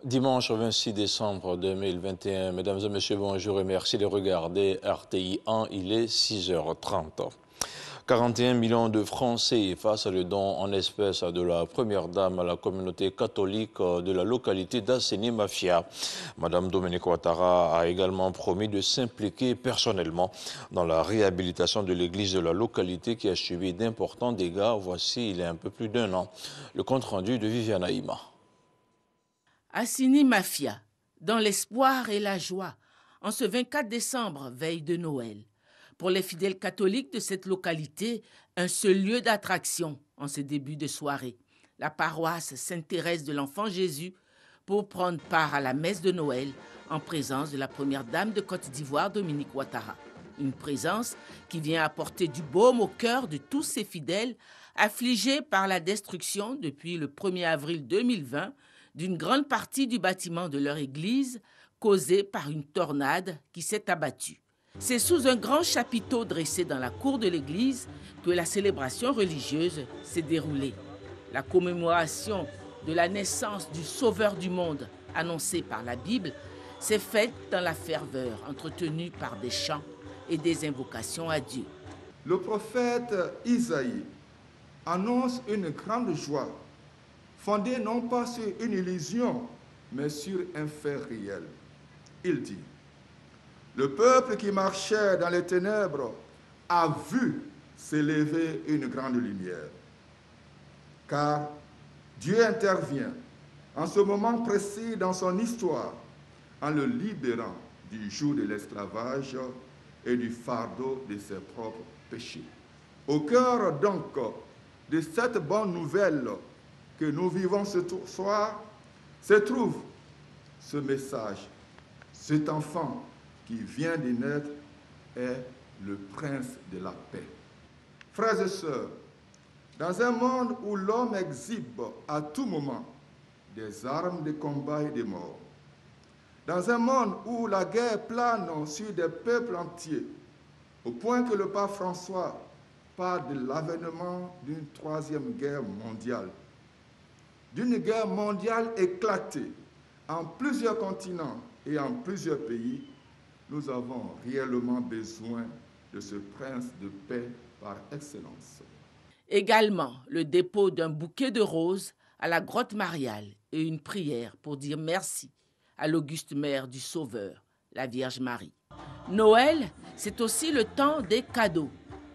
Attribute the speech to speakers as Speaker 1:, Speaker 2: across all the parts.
Speaker 1: Dimanche 26 décembre 2021. Mesdames et messieurs, bonjour et merci de regarder RTI 1. Il est 6h30. 41 millions de francs CFA, c'est le don en espèces de la première dame à la communauté catholique de la localité d'Asseni Mafia. Madame Dominique Ouattara a également promis de s'impliquer personnellement dans la réhabilitation de l'église de la localité qui a subi d'importants dégâts. Voici, il y a un peu plus d'un an, le compte-rendu de Viviane Aïma.
Speaker 2: Asseni Mafia, dans l'espoir et la joie, en ce 24 décembre, veille de Noël. Pour les fidèles catholiques de cette localité, un seul lieu d'attraction en ce début de soirée, la paroisse Sainte-Thérèse de l'Enfant Jésus, pour prendre part à la messe de Noël en présence de la première dame de Côte d'Ivoire, Dominique Ouattara. Une présence qui vient apporter du baume au cœur de tous ces fidèles affligés par la destruction depuis le 1er avril 2020 d'une grande partie du bâtiment de leur église causée par une tornade qui s'est abattue. C'est sous un grand chapiteau dressé dans la cour de l'église que la célébration religieuse s'est déroulée. La commémoration de la naissance du Sauveur du monde annoncée par la Bible s'est faite dans la ferveur entretenue par des chants et des invocations à Dieu.
Speaker 3: Le prophète Isaïe annonce une grande joie fondée non pas sur une illusion, mais sur un fait réel. Il dit, « Le peuple qui marchait dans les ténèbres a vu s'élever une grande lumière. » Car Dieu intervient en ce moment précis dans son histoire en le libérant du joug de l'esclavage et du fardeau de ses propres péchés. Au cœur donc de cette bonne nouvelle que nous vivons ce soir, se trouve ce message. Cet enfant qui vient de naître est le prince de la paix. Frères et sœurs, dans un monde où l'homme exhibe à tout moment des armes de combat et de mort, dans un monde où la guerre plane sur des peuples entiers, au point que le pape François parle de l'avènement d'une troisième guerre mondiale, d'une guerre mondiale éclatée en plusieurs continents et en plusieurs pays, nous avons réellement besoin de ce prince de paix par excellence.
Speaker 2: Également, le dépôt d'un bouquet de roses à la grotte mariale et une prière pour dire merci à l'auguste mère du Sauveur, la Vierge Marie. Noël, c'est aussi le temps des cadeaux,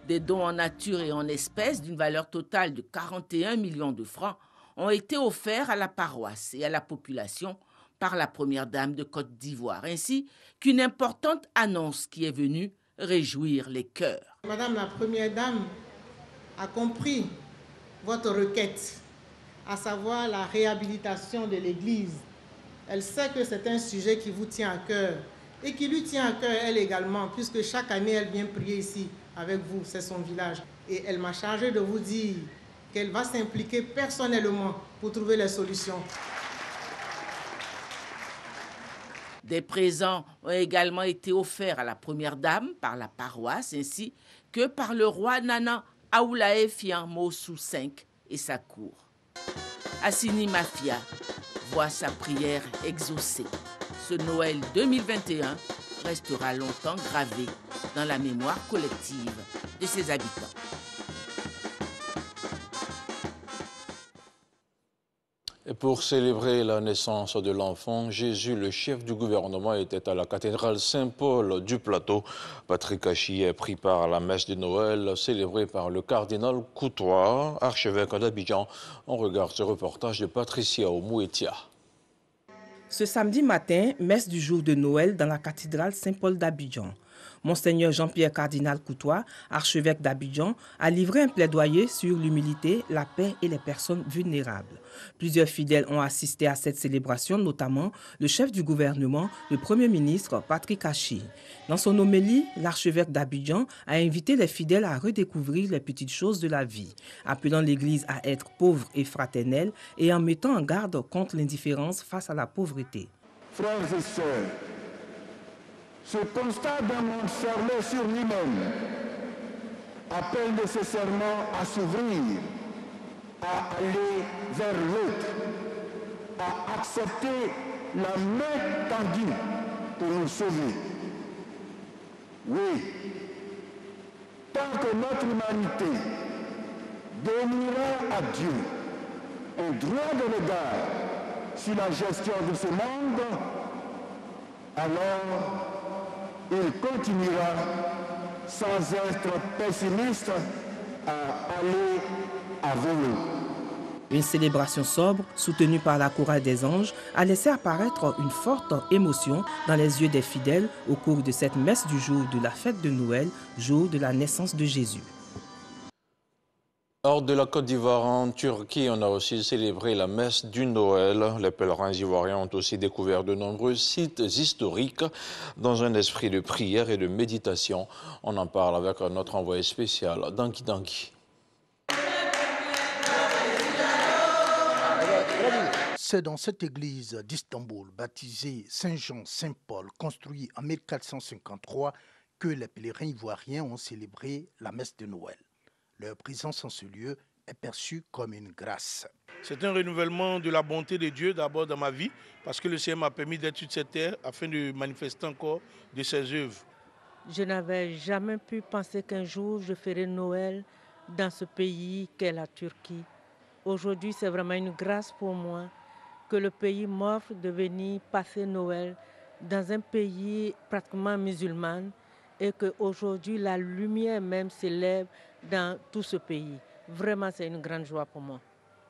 Speaker 2: des dons en nature et en espèces d'une valeur totale de 41 millions de francs ont été offerts à la paroisse et à la population par la première dame de Côte d'Ivoire, ainsi qu'une importante annonce qui est venue réjouir les cœurs.
Speaker 4: Madame la première dame a compris votre requête, à savoir la réhabilitation de l'église. Elle sait que c'est un sujet qui vous tient à cœur et qui lui tient à cœur elle également, puisque chaque année elle vient prier ici avec vous, c'est son village. Et elle m'a chargé de vous dire qu'elle va s'impliquer personnellement pour trouver les solutions.
Speaker 2: Des présents ont également été offerts à la première dame par la paroisse ainsi que par le roi Nana Aoulaye Fian Mossou V et sa cour. Asseni Mafia voit sa prière exaucée. Ce Noël 2021 restera longtemps gravé dans la mémoire collective de ses habitants.
Speaker 1: Et pour célébrer la naissance de l'enfant Jésus, le chef du gouvernement était à la cathédrale Saint-Paul du Plateau. Patrick Hachi a pris part à la messe de Noël célébrée par le cardinal Coutois, archevêque d'Abidjan. On regarde ce reportage de Patricia Omouetia.
Speaker 5: Ce samedi matin, messe du jour de Noël dans la cathédrale Saint-Paul d'Abidjan. Monseigneur Jean-Pierre Cardinal Coutois, archevêque d'Abidjan, a livré un plaidoyer sur l'humilité, la paix et les personnes vulnérables. Plusieurs fidèles ont assisté à cette célébration, notamment le chef du gouvernement, le Premier ministre Patrick Hachi. Dans son homélie, l'archevêque d'Abidjan a invité les fidèles à redécouvrir les petites choses de la vie, appelant l'Église à être pauvre et fraternelle et en mettant en garde contre l'indifférence face à la pauvreté.
Speaker 6: Frères et sœurs, ce constat d'un monde fermé sur lui-même appelle nécessairement à s'ouvrir, à aller vers l'autre, à accepter la main tendue pour nous sauver. Oui, tant que notre humanité donnera à Dieu un droit de regard sur la gestion de ce monde, alors il continuera sans être pessimiste à aller avant nous.
Speaker 5: Une célébration sobre, soutenue par la chorale des anges, a laissé apparaître une forte émotion dans les yeux des fidèles au cours de cette messe du jour de la fête de Noël, jour de la naissance de Jésus.
Speaker 1: Hors de la Côte d'Ivoire, en Turquie, on a aussi célébré la messe du Noël. Les pèlerins ivoiriens ont aussi découvert de nombreux sites historiques dans un esprit de prière et de méditation. On en parle avec notre envoyé spécial, Danki Danki.
Speaker 7: C'est dans cette église d'Istanbul, baptisée Saint-Jean-Saint-Paul, construite en 1453, que les pèlerins ivoiriens ont célébré la messe de Noël. Leur présence en ce lieu est perçue comme une grâce.
Speaker 8: C'est un renouvellement de la bonté de Dieu d'abord dans ma vie, parce que le Seigneur m'a permis d'être sur cette terre afin de manifester encore de ses œuvres.
Speaker 9: Je n'avais jamais pu penser qu'un jour je ferais Noël dans ce pays qu'est la Turquie. Aujourd'hui, c'est vraiment une grâce pour moi que le pays m'offre de venir passer Noël dans un pays pratiquement musulman et qu'aujourd'hui la lumière même s'élève dans tout ce pays. Vraiment, c'est une grande joie pour moi.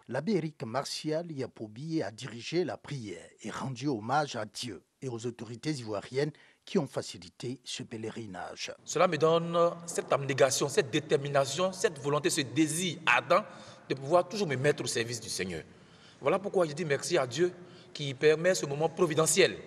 Speaker 7: L'abbé Éric Martial Yapobi a dirigé la prière et rendu hommage à Dieu et aux autorités ivoiriennes qui ont facilité ce pèlerinage.
Speaker 10: Cela me donne cette abnégation, cette détermination, cette volonté, ce désir ardent de pouvoir toujours me mettre au service du Seigneur. Voilà pourquoi je dis merci à Dieu qui permet ce moment providentiel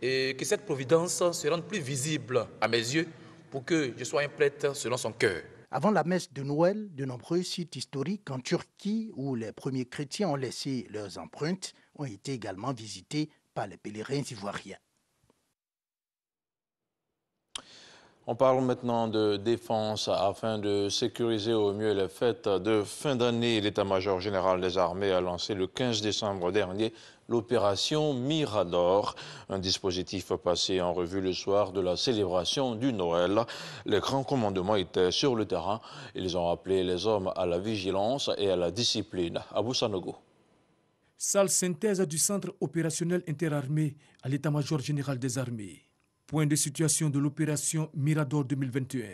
Speaker 10: et que cette providence se rende plus visible à mes yeux pour que je sois un prêtre selon son cœur.
Speaker 7: Avant la messe de Noël, de nombreux sites historiques en Turquie où les premiers chrétiens ont laissé leurs empreintes ont été également visités par les pèlerins ivoiriens.
Speaker 1: On parle maintenant de défense afin de sécuriser au mieux les fêtes de fin d'année. L'état-major général des armées a lancé le 15 décembre dernier l'opération Mirador, un dispositif passé en revue le soir de la célébration du Noël. Les grands commandements étaient sur le terrain. Ils ont appelé les hommes à la vigilance et à la discipline. Abou Sanogo.
Speaker 11: Salle synthèse du centre opérationnel interarmé à l'état-major général des armées. Point de situation de l'opération Mirador 2021.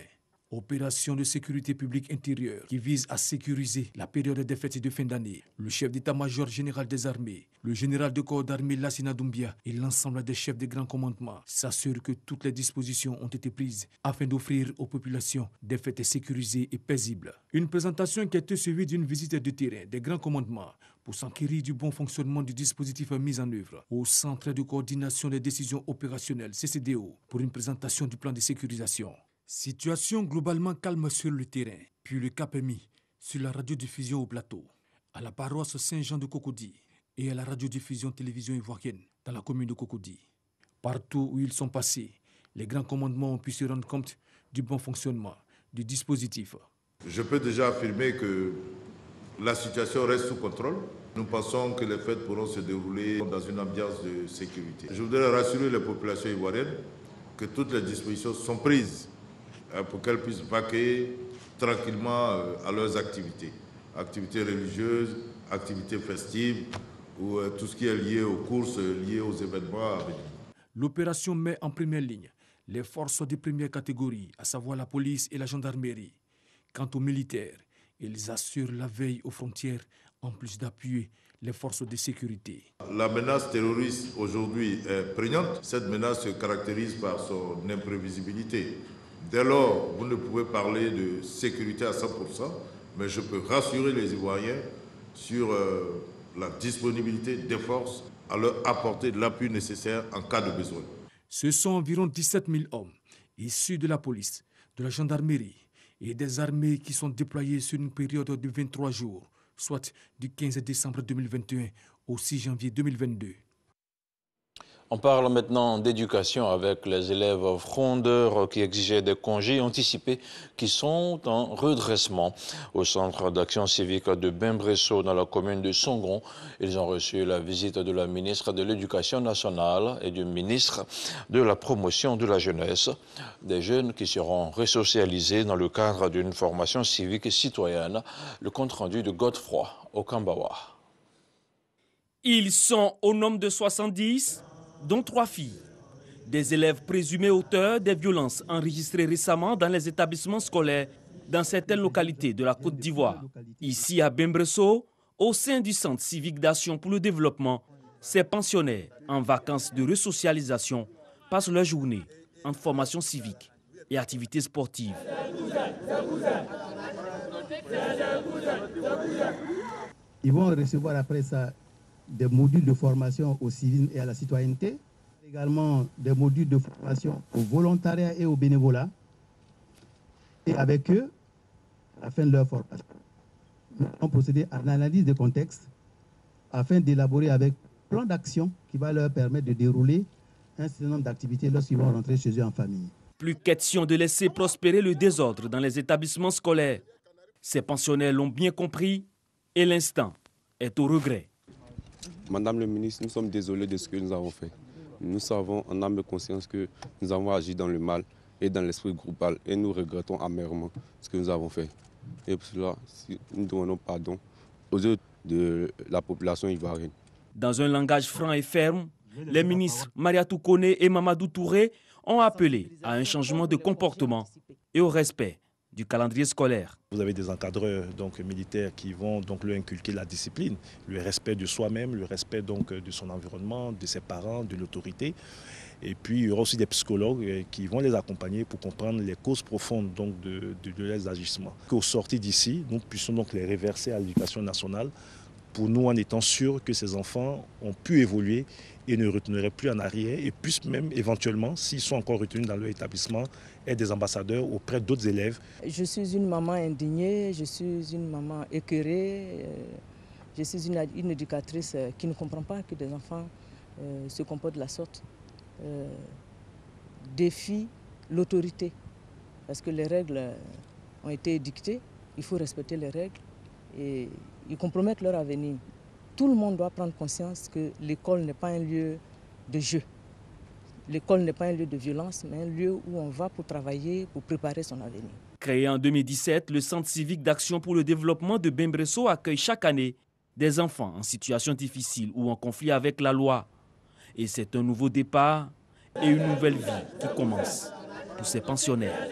Speaker 11: Opération de sécurité publique intérieure qui vise à sécuriser la période des fêtes de fin d'année. Le chef d'état-major général des armées, le général de corps d'armée Lassina Doumbia et l'ensemble des chefs des grands commandements s'assurent que toutes les dispositions ont été prises afin d'offrir aux populations des fêtes sécurisées et paisibles. Une présentation qui a été suivie d'une visite de terrain des grands commandements pour s'enquérir du bon fonctionnement du dispositif mis en œuvre au Centre de coordination des décisions opérationnelles, CCDO, pour une présentation du plan de sécurisation. Situation globalement calme sur le terrain, puis le cap est mis sur la radiodiffusion au plateau, à la paroisse Saint-Jean de Cocody et à la radiodiffusion télévision ivoirienne dans la commune de Cocody. Partout où ils sont passés, les grands commandements ont pu se rendre compte du bon fonctionnement du dispositif.
Speaker 12: Je peux déjà affirmer que la situation reste sous contrôle. Nous pensons que les fêtes pourront se dérouler dans une ambiance de sécurité. Je voudrais rassurer les populations ivoiriennes que toutes les dispositions sont prises pour qu'elles puissent vaquer tranquillement à leurs activités. Activités religieuses, activités festives ou tout ce qui est lié aux courses, lié aux événements à venir.
Speaker 11: L'opération met en première ligne les forces de première catégorie, à savoir la police et la gendarmerie. Quant aux militaires, ils assurent la veille aux frontières en plus d'appuyer les forces de sécurité.
Speaker 12: La menace terroriste aujourd'hui est prégnante. Cette menace se caractérise par son imprévisibilité. Dès lors, vous ne pouvez parler de sécurité à 100%, mais je peux rassurer les Ivoiriens sur la disponibilité des forces à leur apporter l'appui nécessaire en cas de besoin.
Speaker 11: Ce sont environ 17 000 hommes issus de la police, de la gendarmerie et des armées qui sont déployés sur une période de 23 jours, soit du 15 décembre 2021 au 6 janvier 2022.
Speaker 1: On parle maintenant d'éducation avec les élèves frondeurs qui exigeaient des congés anticipés qui sont en redressement. Au centre d'action civique de Bimbresso dans la commune de Songon, ils ont reçu la visite de la ministre de l'Éducation nationale et du ministre de la Promotion de la jeunesse. Des jeunes qui seront resocialisés dans le cadre d'une formation civique et citoyenne. Le compte-rendu de Godefroy Okambawa.
Speaker 13: Ils sont au nombre de 70, dont 3 filles. Des élèves présumés auteurs des violences enregistrées récemment dans les établissements scolaires dans certaines localités de la Côte d'Ivoire. Ici à Bimbresso, au sein du Centre civique d'action pour le développement, ces pensionnaires en vacances de resocialisation passent leur journée en formation civique et activités sportives.
Speaker 14: Ils vont recevoir après ça des modules de formation au civisme et à la citoyenneté, également des modules de formation au volontariat et au bénévolat. Et avec eux, à la fin de leur formation, nous allons procéder à l'analyse des contextes afin d'élaborer avec un plan d'action qui va leur permettre de dérouler un certain nombre d'activités lorsqu'ils vont rentrer chez eux en famille.
Speaker 13: Plus question de laisser prospérer le désordre dans les établissements scolaires. Ces pensionnaires l'ont bien compris et l'instant est au regret.
Speaker 15: Madame le ministre, nous sommes désolés de ce que nous avons fait. Nous savons en âme et conscience que nous avons agi dans le mal et dans l'esprit groupal et nous regrettons amèrement ce que nous avons fait. Et pour cela, nous demandons pardon aux yeux de la population ivoirienne.
Speaker 13: Dans un langage franc et ferme, les ministres Mariatou Kone et Mamadou Touré ont appelé à un changement de comportement et au respect du calendrier scolaire.
Speaker 16: Vous avez des encadreurs militaires qui vont leur inculquer la discipline, le respect de soi-même, le respect de son environnement, de ses parents, de l'autorité. Et puis il y aura aussi des psychologues qui vont les accompagner pour comprendre les causes profondes de leurs agissements. Qu'au sortir d'ici, nous puissions les réverser à l'éducation nationale pour nous en étant sûrs que ces enfants ont pu évoluer et ne retourneraient plus en arrière et puissent même éventuellement, s'ils sont encore retenus dans leur établissement, être des ambassadeurs auprès d'autres élèves.
Speaker 17: Je suis une maman indignée, je suis une maman écœurée, je suis une éducatrice qui ne comprend pas que des enfants se comportent de la sorte, défient l'autorité. Parce que les règles ont été édictées, il faut respecter les règles et ils compromettent leur avenir. Tout le monde doit prendre conscience que l'école n'est pas un lieu de jeu. L'école n'est pas un lieu de violence, mais un lieu où on va pour travailler, pour préparer son avenir.
Speaker 13: Créé en 2017, le Centre civique d'action pour le développement de Bimbresso accueille chaque année des enfants en situation difficile ou en conflit avec la loi. Et c'est un nouveau départ et une nouvelle vie qui commence pour ces pensionnaires.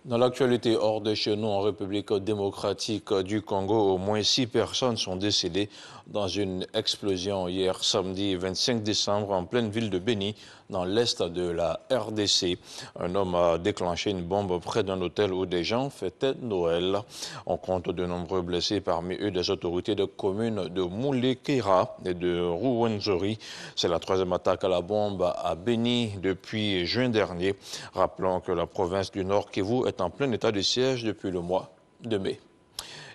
Speaker 1: Dans l'actualité hors de chez nous, en République démocratique du Congo, au moins 6 personnes sont décédées dans une explosion hier samedi 25 décembre en pleine ville de Béni, dans l'est de la RDC. Un homme a déclenché une bombe près d'un hôtel où des gens fêtaient Noël. On compte de nombreux blessés, parmi eux des autorités de communes de Moulekera et de Rouwenzori. C'est la 3e attaque à la bombe à Béni depuis juin dernier. Rappelons que la province du Nord Kivu est en plein état de siège depuis le mois de mai.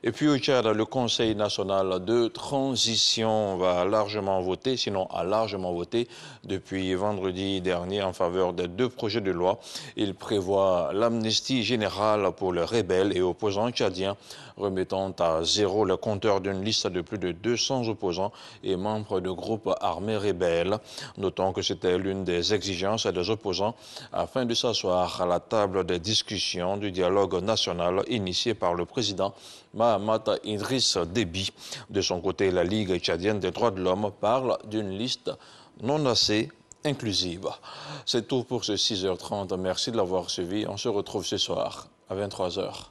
Speaker 1: Et puis au Tchad, le Conseil national de transition va largement voter, sinon a largement voté depuis vendredi dernier en faveur des 2 projets de loi. Il prévoit l'amnistie générale pour les rebelles et opposants tchadiens, remettant à zéro le compteur d'une liste de plus de 200 opposants et membres de groupes armés rebelles. Notons que c'était l'une des exigences des opposants afin de s'asseoir à la table des discussions du dialogue national initié par le président Mahamat Idriss Déby. De son côté, la Ligue tchadienne des droits de l'homme parle d'une liste non assez inclusive. C'est tout pour ce 6h30. Merci de l'avoir suivi. On se retrouve ce soir à 23h.